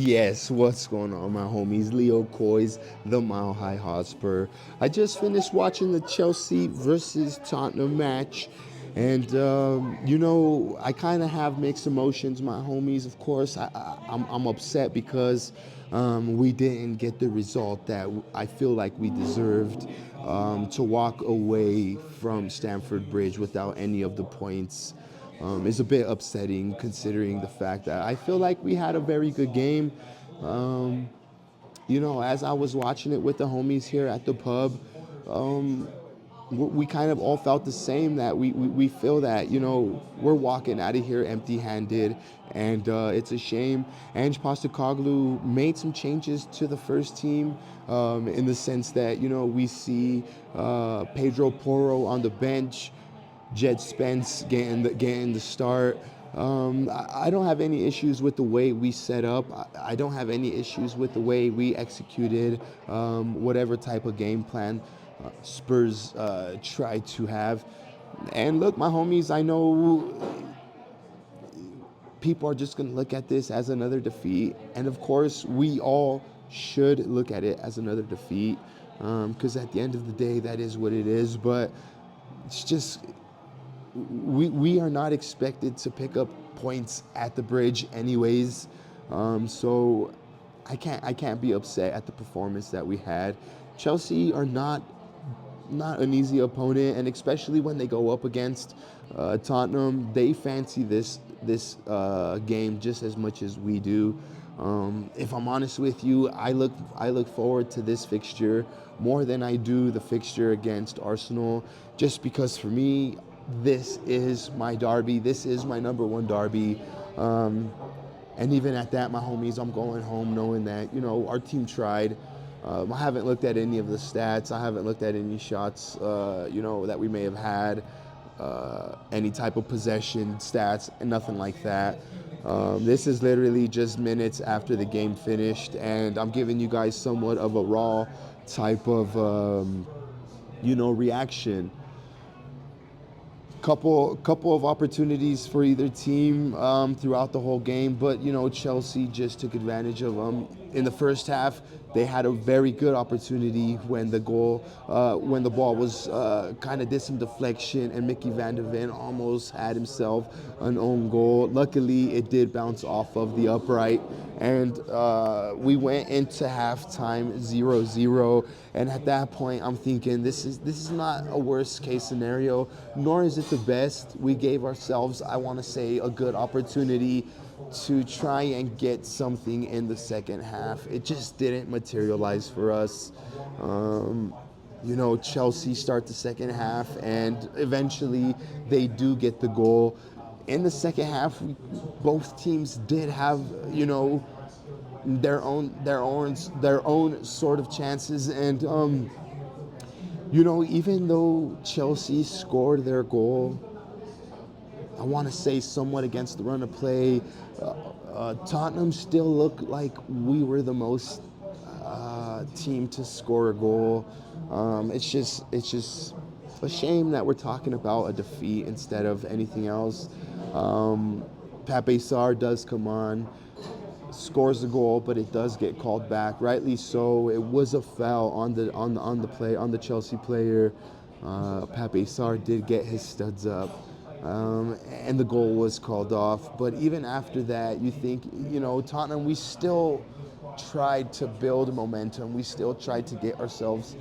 Yes, what's going on, my homies? Leo Coys, the Mile High Hotspur. I just finished watching the Chelsea versus Tottenham match, and I kind of have mixed emotions, my homies. Of course, I'm upset because we didn't get the result that I feel like we deserved. To walk away from Stamford Bridge without any of the points is a bit upsetting considering the fact that I feel like we had a very good game. Um, as I was watching it with the homies here at the pub, we kind of all felt the same that we feel that, we're walking out of here empty handed. And it's a shame. Ange Postecoglou made some changes to the first team in the sense that, we see Pedro Porro on the bench, Jed Spence getting the start. I don't have any issues with the way we set up. I don't have any issues with the way we executed whatever type of game plan Spurs try to have. And look, my homies, I know people are just going to look at this as another defeat. And of course, we all should look at it as another defeat because at the end of the day, that is what it is. But it's just we are not expected to pick up points at the bridge anyways. So I can't be upset at the performance that we had. Chelsea are not an easy opponent, and especially when they go up against Tottenham, they fancy this game just as much as we do. If I'm honest with you, I look forward to this fixture more than I do the fixture against Arsenal, just because for me, this is my derby. This is my number one derby. And even at that, my homies, I'm going home knowing that, our team tried. I haven't looked at any of the stats. I haven't looked at any shots, that we may have had, any type of possession stats, and nothing like that. This is literally just minutes after the game finished, and I'm giving you guys somewhat of a raw type of, reaction. Couple of opportunities for either team throughout the whole game, but Chelsea just took advantage of them. In the first half, they had a very good opportunity when the ball was kind of did some deflection, and Mickey Van de Ven almost had himself an own goal. Luckily, it did bounce off of the upright, and we went into halftime 0-0. And at that point, I'm thinking this is not a worst case scenario, nor is it the best. We gave ourselves, I want to say, a good opportunity to try and get something in the second half. It just didn't materialize for us. Chelsea start the second half, and eventually they do get the goal. In the second half, both teams did have, their own sort of chances, and even though Chelsea scored their goal, I want to say somewhat against the run of play, Tottenham still looked like we were the most team to score a goal. It's just a shame that we're talking about a defeat instead of anything else. Pape Sarr does come on, scores the goal, but it does get called back. Rightly so. It was a foul on the Chelsea player. Pape Sarr did get his studs up, and the goal was called off. But even after that, you think, Tottenham, we still tried to build momentum. We still tried to get ourselves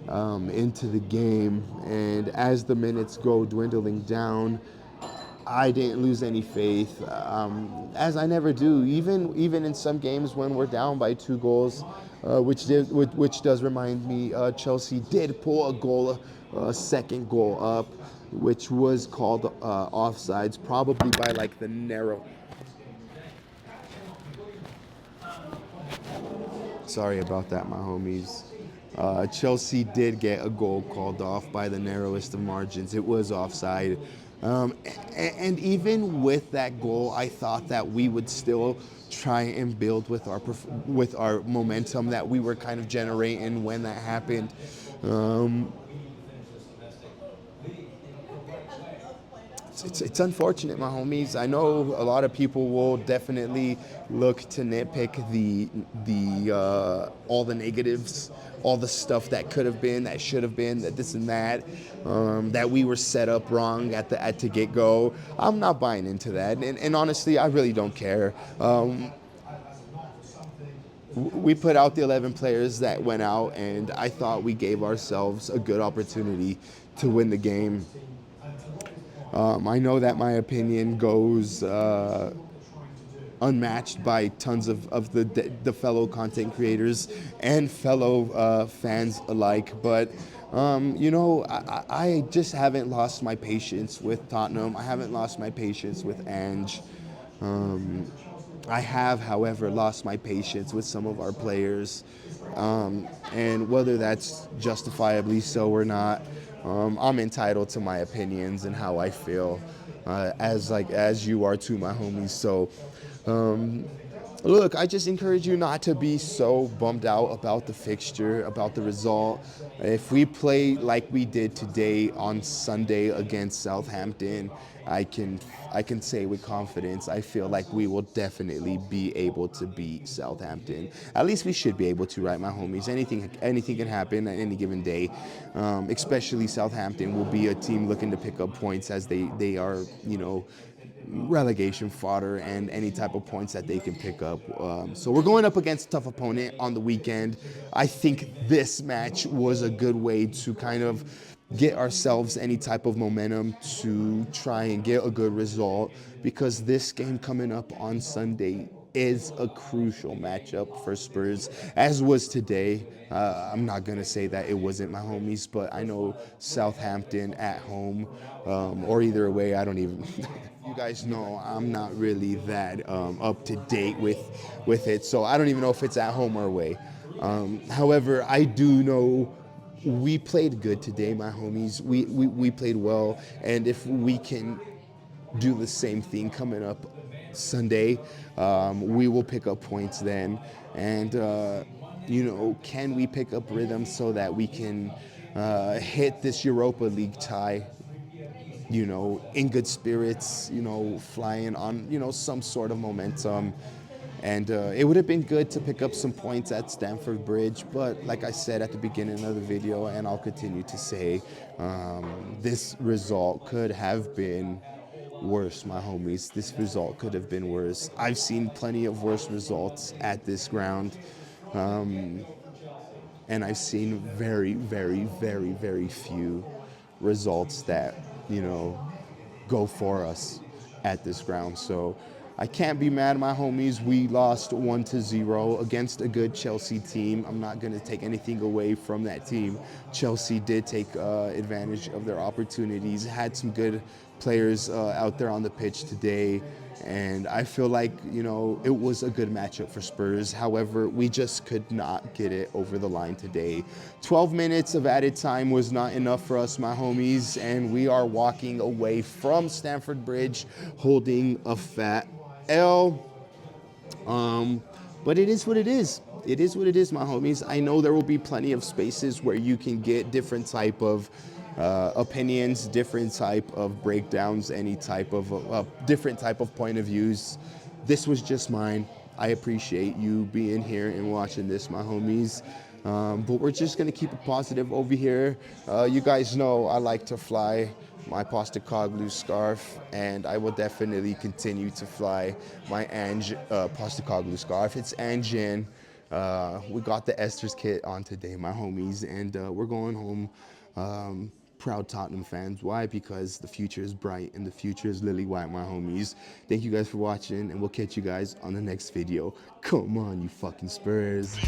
into the game, and as the minutes go dwindling down, I didn't lose any faith, as I never do. Even in some games when we're down by 2 goals, which does remind me, Chelsea did pull a second goal up, which was called offsides, probably by like the narrow. Sorry about that, my homies. Chelsea did get a goal called off by the narrowest of margins. It was offside. And even with that goal, I thought that we would still try and build with our momentum that we were kind of generating when that happened. Um, it's unfortunate, my homies. I know a lot of people will definitely look to nitpick the all the negatives, all the stuff that could have been, that should have been, that this and that, that we were set up wrong at to get go. I'm not buying into that, and honestly, I really don't care. We put out the 11 players that went out, and I thought we gave ourselves a good opportunity to win the game. I know that my opinion goes unmatched by tons of the fellow content creators and fellow fans alike, but I just haven't lost my patience with Tottenham. I haven't lost my patience with Ange. I have, however, lost my patience with some of our players, and whether that's justifiably so or not, I'm entitled to my opinions and how I feel, as you are too, my homies. So, look, I just encourage you not to be so bummed out about the fixture, about the result. If we play like we did today on Sunday against Southampton, I can I can say with confidence, I feel like we will definitely be able to beat Southampton. At least we should be able to, right, my homies? Anything can happen at any given day. Especially Southampton will be a team looking to pick up points as they are, relegation fodder and any type of points that they can pick up. So we're going up against a tough opponent on the weekend. I think this match was a good way to kind of get ourselves any type of momentum to try and get a good result, because this game coming up on Sunday is a crucial matchup for Spurs, as was today. I'm not going to say that it wasn't, my homies, but I know Southampton at home, or either way, I don't even. You guys know I'm not really that up to date with it, so I don't even know if it's at home or away. However, I do know we played good today, my homies. We played well, and if we can do the same thing coming up Sunday, we will pick up points then. And, can we pick up rhythm so that we can hit this Europa League tie, in good spirits, flying on, some sort of momentum. And it would have been good to pick up some points at Stamford Bridge, but like I said at the beginning of the video, and I'll continue to say, this result could have been worse, my homies. This result could have been worse. I've seen plenty of worse results at this ground, and I've seen very, very, very, very few results that, go for us at this ground. So I can't be mad, my homies. We lost 1-0 against a good Chelsea team. I'm not going to take anything away from that team. Chelsea did take advantage of their opportunities, had some good players out there on the pitch today. And I feel like, it was a good matchup for Spurs. However, we just could not get it over the line today. 12 minutes of added time was not enough for us, my homies, and we are walking away from Stamford Bridge holding a fat L. But it is what it is. It is what it is, my homies. I know there will be plenty of spaces where you can get different type of opinions, different type of breakdowns, any type of different type of point of views. This was just mine. I appreciate you being here and watching this, my homies. But we're just going to keep it positive over here. You guys know I like to fly my Postecoglou scarf, and I will definitely continue to fly my Ange Postecoglou scarf. It's Ange In. We got the Esther's kit on today, my homies, and we're going home proud Tottenham fans. Why? Because the future is bright and the future is lily white, my homies. Thank you guys for watching, and we'll catch you guys on the next video. Come on, you fucking Spurs.